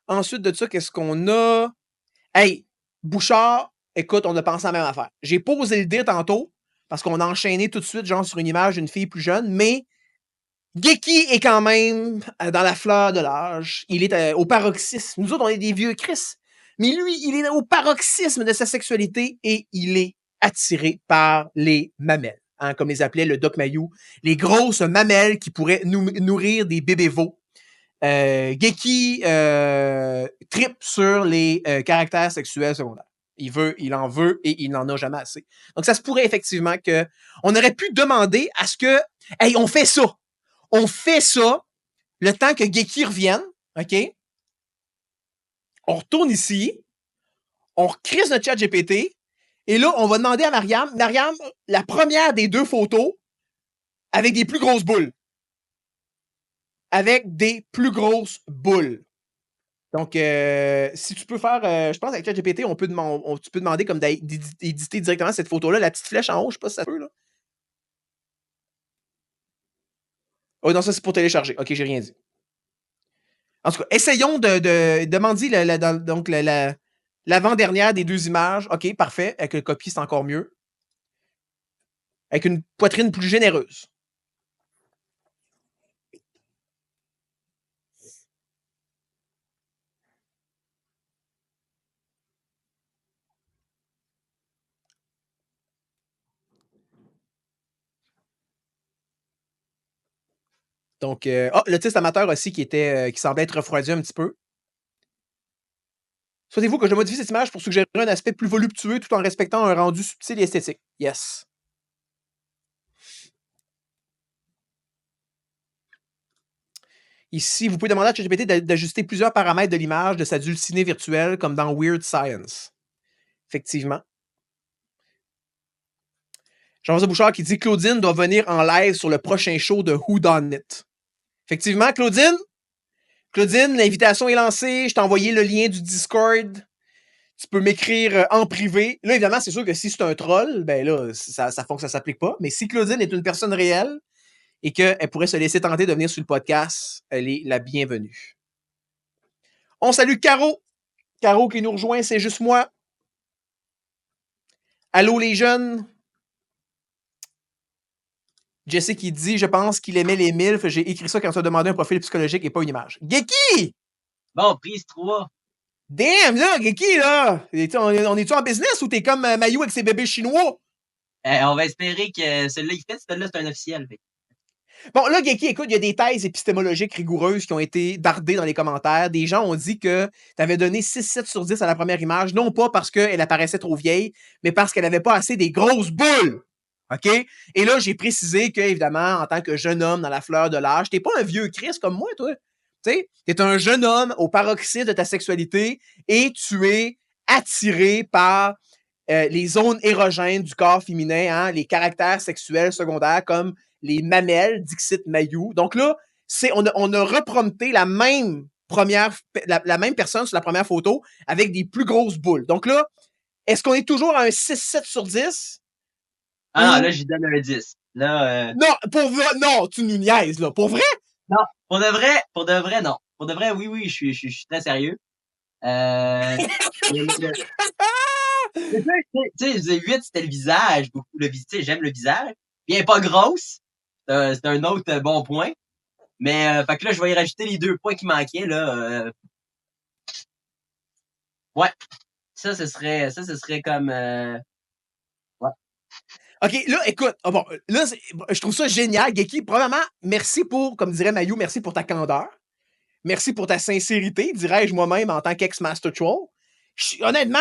Ensuite de ça, qu'est-ce qu'on a? Hey, Bouchard, écoute, on a pensé à la même affaire. J'ai pas osé le dire tantôt, parce qu'on a enchaîné tout de suite, genre, sur une image d'une fille plus jeune, mais Geeky est quand même dans la fleur de l'âge. Il est au paroxysme. Nous autres, on est des vieux Chris. Mais lui, il est au paroxysme de sa sexualité et il est attiré par les mamelles. Hein, comme les appelait le Doc Mayou. Les grosses mamelles qui pourraient nourrir des bébés veaux. Geeky tripe sur les caractères sexuels secondaires. Il en veut et il n'en a jamais assez. Donc, ça se pourrait effectivement que on aurait pu demander à ce que, hey, on fait ça. On fait ça le temps que Geeky revienne, OK? On retourne ici, on recrise notre chat GPT, et là, on va demander à Mariam, la première des deux photos avec des plus grosses boules. Avec des plus grosses boules. Donc, si tu peux faire, je pense avec ChatGPT, tu peux demander comme d'éditer directement cette photo-là, la petite flèche en haut, je sais pas si ça peut, là. Oh non, ça c'est pour télécharger. Ok, j'ai rien dit. En tout cas, essayons de demander donc l'avant-dernière des deux images. Ok, parfait. Avec le copie, c'est encore mieux. Avec une poitrine plus généreuse. Donc, l'autiste amateur aussi qui semblait être refroidi un petit peu. Souhaitez-vous que je modifie cette image pour suggérer un aspect plus voluptueux tout en respectant un rendu subtil et esthétique? Yes. Ici, vous pouvez demander à ChatGPT d'ajuster plusieurs paramètres de l'image de sa dulcinée virtuelle, comme dans Weird Science. Effectivement. Jean-François Bouchard qui dit Claudine doit venir en live sur le prochain show de Who Done It. Effectivement, Claudine, l'invitation est lancée. Je t'ai envoyé le lien du Discord. Tu peux m'écrire en privé. Là, évidemment, c'est sûr que si c'est un troll, ben là, ça s'applique pas. Mais si Claudine est une personne réelle et qu'elle pourrait se laisser tenter de venir sur le podcast, elle est la bienvenue. On salue Caro. Caro qui nous rejoint, c'est juste moi. Allô les jeunes. Jesse qui dit, je pense qu'il aimait les MILF. J'ai écrit ça quand tu as demandé un profil psychologique et pas une image. Geeky! Bon, prise 3. Damn, là, Geeky, là! On est-tu en business ou t'es comme Mayu avec ses bébés chinois? On va espérer que celui-là, celui-là, c'est un officiel. Fait. Bon, là, Geeky, écoute, il y a des thèses épistémologiques rigoureuses qui ont été dardées dans les commentaires. Des gens ont dit que tu avais donné 6-7 sur 10 à la première image, non pas parce qu'elle apparaissait trop vieille, mais parce qu'elle n'avait pas assez des grosses boules. OK? Et là, j'ai précisé que, évidemment, en tant que jeune homme dans la fleur de l'âge, t'es pas un vieux Christ comme moi, toi. Tu sais, t'es un jeune homme au paroxysme de ta sexualité et tu es attiré par les zones érogènes du corps féminin, hein, les caractères sexuels secondaires comme les mamelles, Dixit Mayou. Donc là, on a reprompté la même personne sur la première photo avec des plus grosses boules. Donc là, est-ce qu'on est toujours à un 6-7 sur 10? Ah non, là, j'y donne un 10. Là, Non, pour vrai, non, tu nous niaises, là. Pour vrai? Non, pour de vrai, non. Pour de vrai, oui, je suis très sérieux. Tu sais, 8, c'était le visage, beaucoup. J'aime le visage. Puis elle est pas grosse. C'est un autre bon point. Mais, fait que là, je vais y rajouter les 2 points qui manquaient, là. Ouais. Ça, ce serait comme, ouais. OK, là, écoute, bon, là, je trouve ça génial, Geeky. Premièrement, merci pour, comme dirait Mayou, merci pour ta candeur. Merci pour ta sincérité, dirais-je moi-même en tant qu'ex-Master Troll. Honnêtement,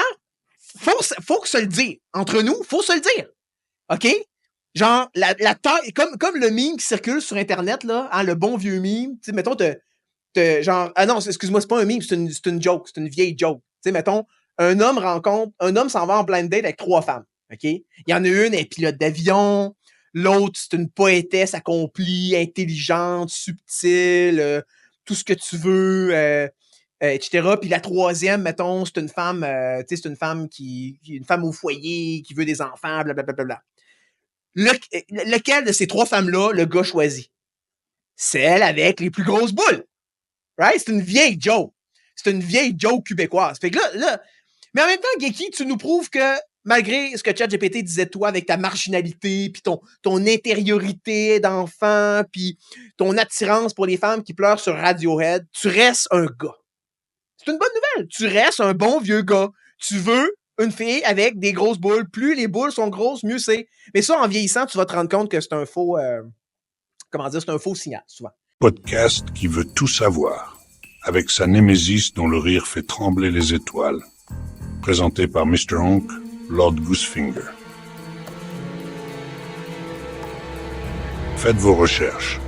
faut que se le dire. Entre nous, faut se le dire. OK? Genre, la taille, comme le meme qui circule sur Internet, là, hein, le bon vieux meme, tu sais, mettons, genre, ah non, excuse-moi, c'est pas un meme, c'est une joke, c'est une vieille joke. Tu sais, mettons, un homme s'en va en blind date avec 3 femmes. OK? Il y en a une, elle est pilote d'avion. L'autre, c'est une poétesse accomplie, intelligente, subtile, tout ce que tu veux, etc. Puis la troisième, mettons, c'est une femme, tu sais, c'est une femme une femme au foyer, qui veut des enfants, blablabla. Lequel de ces 3 femmes-là, le gars choisit? Celle avec les plus grosses boules. Right? C'est une vieille joke. c'est une vieille joke québécoise. Fait que là, mais en même temps, Geeky, tu nous prouves que malgré ce que ChatGPT disait de toi avec ta marginalité, puis ton intériorité d'enfant, puis ton attirance pour les femmes qui pleurent sur Radiohead, tu restes un gars. C'est une bonne nouvelle. Tu restes un bon vieux gars. Tu veux une fille avec des grosses boules. Plus les boules sont grosses, mieux c'est. Mais ça, en vieillissant, tu vas te rendre compte que c'est un faux... c'est un faux signal, souvent. Podcast qui veut tout savoir, avec sa némésis dont le rire fait trembler les étoiles. Présenté par Mr. Honk, Lord Goosefinger. Faites vos recherches.